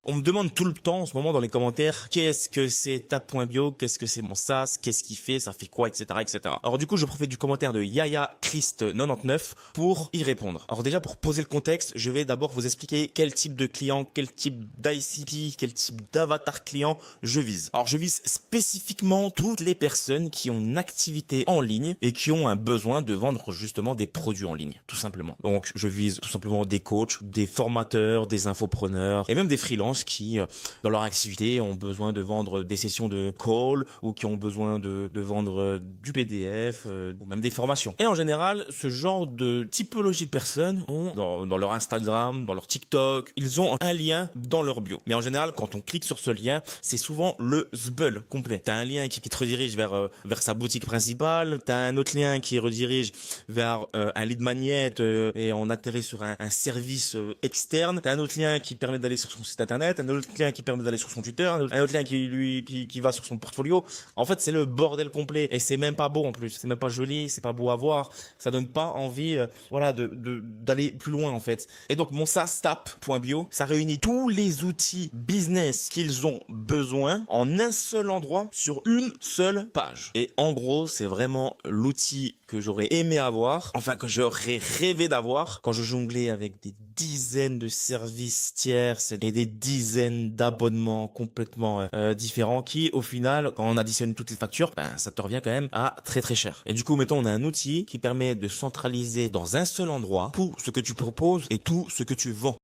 On me demande tout le temps en ce moment dans les commentaires, qu'est-ce que c'est Tap.bio, qu'est-ce que c'est mon SaaS, qu'est-ce qu'il fait, ça fait quoi, etc., etc. Alors du coup, je profite du commentaire de Yaya Christ 99 pour y répondre. Alors déjà, pour poser le contexte, je vais d'abord vous expliquer quel type de client, quel type d'ICP, quel type d'avatar client je vise. Alors je vise spécifiquement toutes les personnes qui ont une activité en ligne et qui ont un besoin de vendre justement des produits en ligne, tout simplement. Donc je vise tout simplement des coachs, des formateurs, des infopreneurs et même des freelances qui, dans leur activité, ont besoin de vendre des sessions de call ou qui ont besoin de vendre du PDF ou même des formations. Et en général, ce genre de typologie de personnes ont dans leur Instagram, dans leur TikTok, ils ont un lien dans leur bio. Mais en général, quand on clique sur ce lien, c'est souvent le zbeul complet. T'as un lien qui te redirige vers sa boutique principale, t'as un autre lien qui redirige vers un lead magnet et on atterrit sur un service externe, t'as un autre lien qui permet d'aller sur son site internet, un autre lien qui permet d'aller sur son Twitter, un autre lien qui va sur son portfolio. En fait, c'est le bordel complet et c'est même pas beau en plus, c'est même pas joli, c'est pas beau à voir, ça donne pas envie voilà d'aller plus loin en fait. Et donc mon SaaS Tap.bio, ça réunit tous les outils business qu'ils ont besoin en un seul endroit sur une seule page. Et en gros, c'est vraiment l'outil que j'aurais aimé avoir, enfin que j'aurais rêvé d'avoir quand je jonglais avec des dizaines de services tierces et des dizaines d'abonnements complètement différents qui, au final, quand on additionne toutes les factures, ben, ça te revient quand même à très très cher. Et du coup, mettons, on a un outil qui permet de centraliser dans un seul endroit tout ce que tu proposes et tout ce que tu vends.